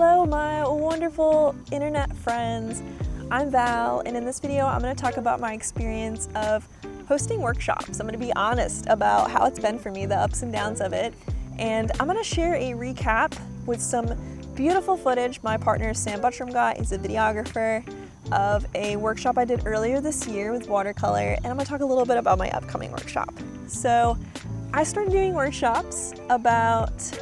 Hello, my wonderful internet friends. I'm Val, and in this video, I'm going to talk about my experience of hosting workshops. I'm going to be honest about how it's been for me, the ups and downs of it, and I'm going to share a recap with some beautiful footage my partner Sam Buttram got. He's a videographer, of a workshop I did earlier this year with watercolor, and I'm going to talk a little bit about my upcoming workshop. So I started doing workshops about,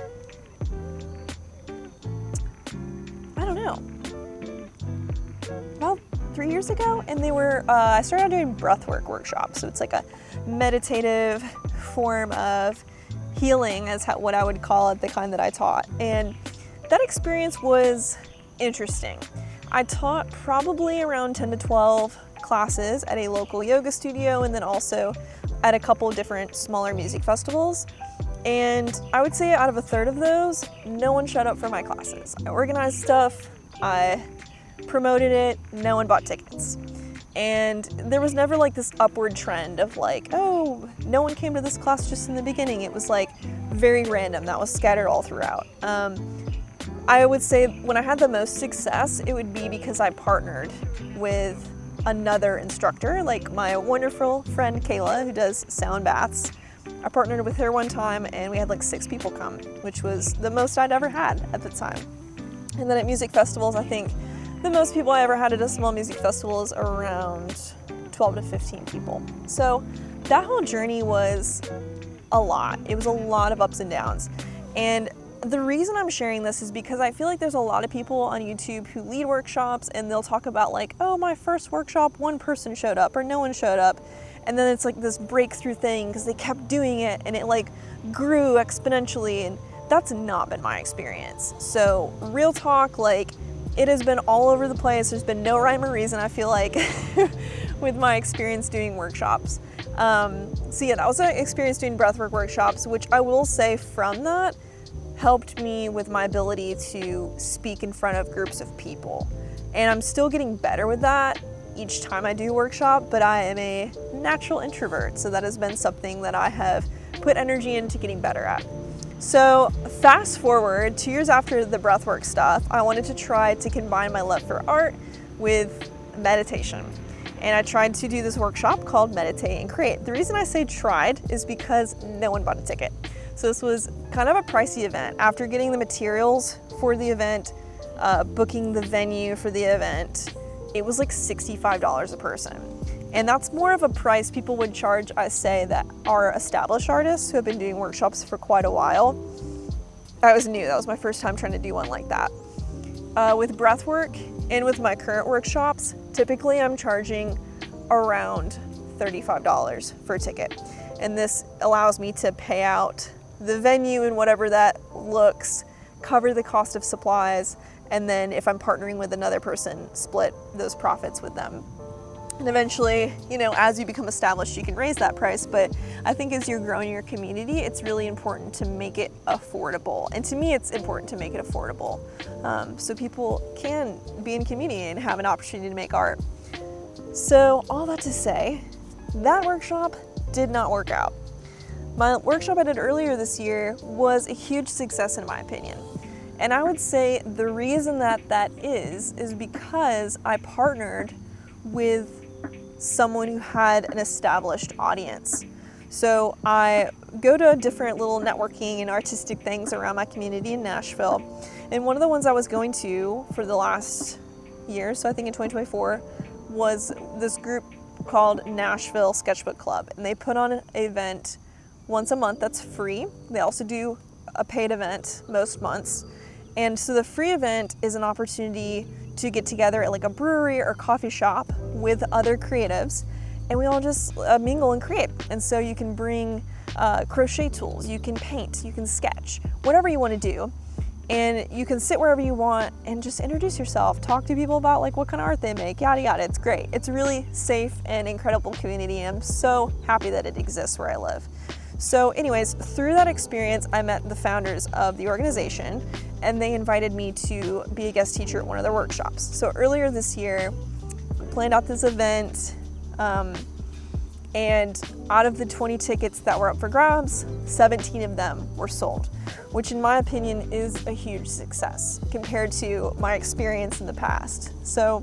3 years ago, and they were, I started out doing breathwork workshops. So it's like a meditative form of healing, as what I would call it, the kind that I taught. And that experience was interesting. I taught probably around 10 to 12 classes at a local yoga studio, and then also at a couple different smaller music festivals. And I would say out of a third of those, no one showed up for my classes. I organized stuff, I promoted it, no one bought tickets. And there was never like this upward trend of like, oh, no one came to this class just in the beginning. It was like very random. That was scattered all throughout. I would say when I had the most success, it would be because I partnered with another instructor, like my wonderful friend Kayla, who does sound baths. I partnered with her one time and we had like 6 people come, which was the most I'd ever had at the time. And then at music festivals, I think the most people I ever had at a small music festival is around 12 to 15 people. So that whole journey was a lot. It was a lot of ups and downs. And the reason I'm sharing this is because I feel like there's a lot of people on YouTube who lead workshops and they'll talk about like, oh, my first workshop, one person showed up or no one showed up. And then it's like this breakthrough thing because they kept doing it and it like grew exponentially. And that's not been my experience. So real talk, like, it has been all over the place. There's been no rhyme or reason, I feel like, with my experience doing workshops. So yeah, that was an experience doing breathwork workshops, which I will say from that helped me with my ability to speak in front of groups of people. And I'm still getting better with that each time I do a workshop, but I am a natural introvert. So that has been something that I have put energy into getting better at. So fast forward 2 years after the breathwork stuff, I wanted to try to combine my love for art with meditation. And I tried to do this workshop called Meditate and Create. The reason I say tried is because no one bought a ticket. So this was kind of a pricey event. After getting the materials for the event, booking the venue for the event, it was like $65 a person. And that's more of a price people would charge, I say, that are established artists who have been doing workshops for quite a while. I was new, that was my first time trying to do one like that. With breathwork and with my current workshops, typically I'm charging around $35 for a ticket. And this allows me to pay out the venue and whatever that looks, cover the cost of supplies, and then if I'm partnering with another person, split those profits with them. And eventually, as you become established, you can raise that price. But I think as you're growing your community, it's really important to make it affordable. And to me, it's important to make it affordable so people can be in community and have an opportunity to make art. So all that to say, that workshop did not work out. My workshop I did earlier this year was a huge success in my opinion. And I would say the reason that is because I partnered with someone who had an established audience. So I go to different little networking and artistic things around my community in Nashville. And one of the ones I was going to for the last year, so I think in 2024, was this group called Nashville Sketchbook Club. And they put on an event once a month that's free. They also do a paid event most months. And so the free event is an opportunity to get together at like a brewery or coffee shop with other creatives, and we all just mingle and create. And so you can bring crochet tools, you can paint, you can sketch, whatever you want to do. And you can sit wherever you want and just introduce yourself, talk to people about like what kind of art they make, yada yada. It's great. It's a really safe and incredible community. I'm so happy that it exists where I live. So anyways, through that experience, I met the founders of the organization and they invited me to be a guest teacher at one of their workshops. So earlier this year, we planned out this event And out of the 20 tickets that were up for grabs, 17 of them were sold, which in my opinion is a huge success compared to my experience in the past. So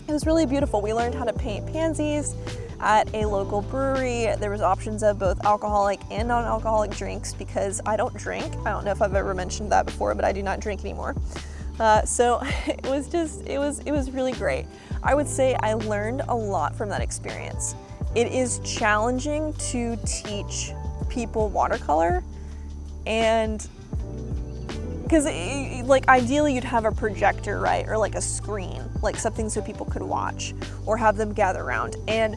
it was really beautiful. We learned how to paint pansies at a local brewery. There was options of both alcoholic and non-alcoholic drinks because I don't drink. I don't know if I've ever mentioned that before, but I do not drink anymore. So it was really great. I would say I learned a lot from that experience. It is challenging to teach people watercolor, and because like ideally you'd have a projector, right? Or like a screen, like something so people could watch or have them gather around. And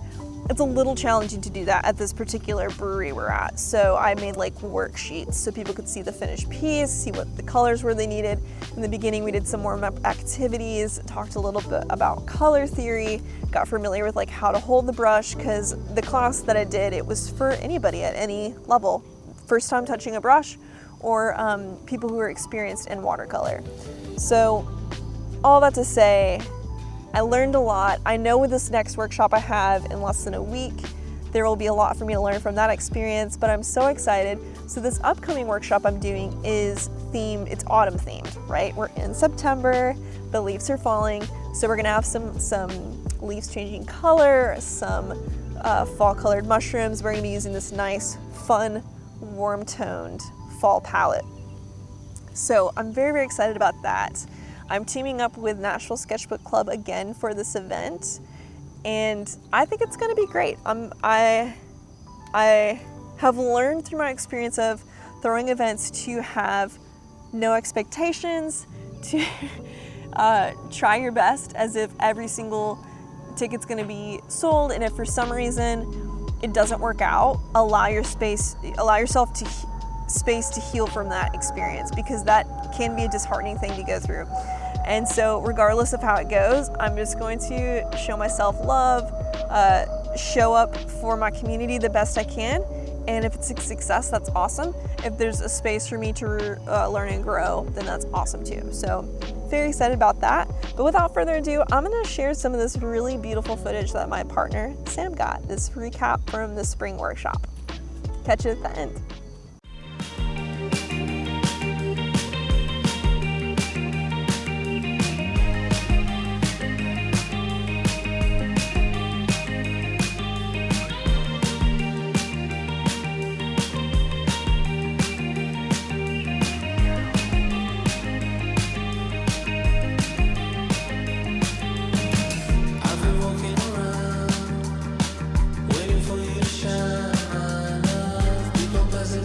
it's a little challenging to do that at this particular brewery we're at. So I made like worksheets so people could see the finished piece, see what the colors were they needed. In the beginning, we did some warm-up activities, talked a little bit about color theory, got familiar with like how to hold the brush, because the class that I did, it was for anybody at any level, first time touching a brush, or people who are experienced in watercolor. So all that to say, I learned a lot. I know with this next workshop I have in less than a week, there will be a lot for me to learn from that experience, but I'm so excited. So this upcoming workshop I'm doing is themed, it's autumn themed, right? We're in September, the leaves are falling, so we're gonna have some leaves changing color, some fall colored mushrooms. We're gonna be using this nice, fun, warm toned fall palette. So I'm very, very excited about that. I'm teaming up with Nashville Sketchbook Club again for this event, and I think it's going to be great. I have learned through my experience of throwing events to have no expectations, to try your best as if every single ticket's going to be sold, and if for some reason it doesn't work out, allow yourself to space to heal from that experience, because that can be a disheartening thing to go through. And so regardless of how it goes, I'm just going to show myself love, show up for my community the best I can, and if it's a success, that's awesome. If there's a space for me to learn and grow, then that's awesome too. So very excited about that. But without further ado, I'm gonna share some of this really beautiful footage that my partner Sam got, this recap from the spring workshop. Catch you at the end. Waiting for you to shine, my love. People passing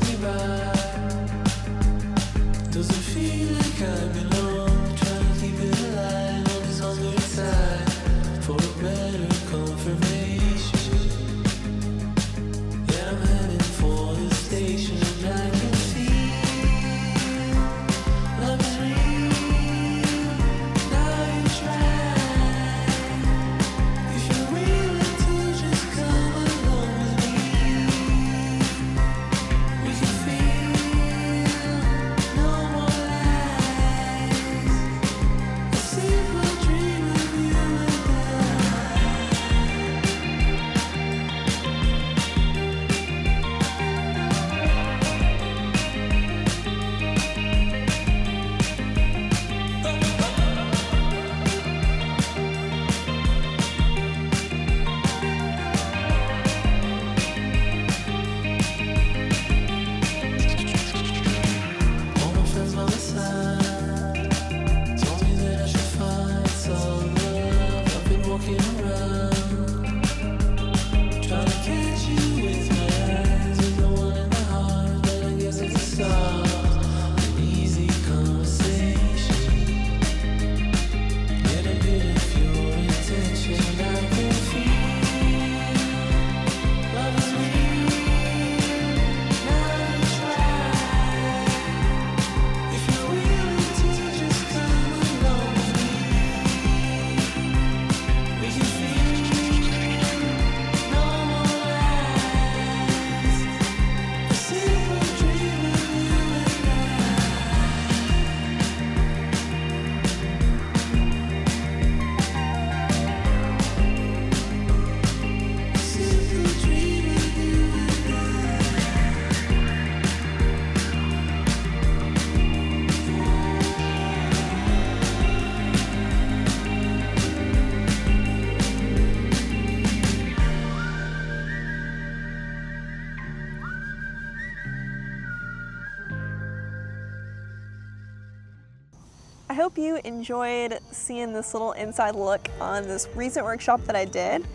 hope you enjoyed seeing this little inside look on this recent workshop that I did.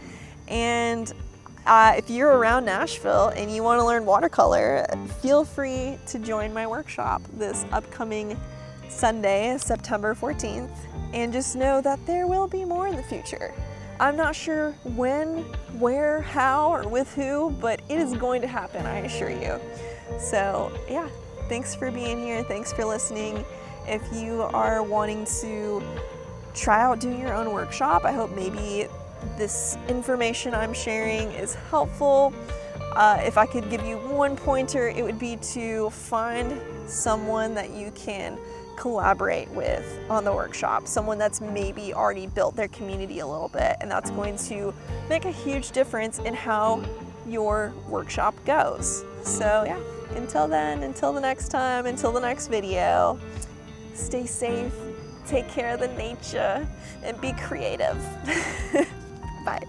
And if you're around Nashville and you want to learn watercolor, feel free to join my workshop this upcoming Sunday, September 14th. And just know that there will be more in the future. I'm not sure when, where, how, or with who, but it is going to happen, I assure you. So yeah, thanks for being here. Thanks for listening. If you are wanting to try out doing your own workshop, I hope maybe this information I'm sharing is helpful. If I could give you one pointer, it would be to find someone that you can collaborate with on the workshop, someone that's maybe already built their community a little bit, and that's going to make a huge difference in how your workshop goes. So yeah, until then, until the next time, until the next video, stay safe, take care of the nature, and be creative. Bye.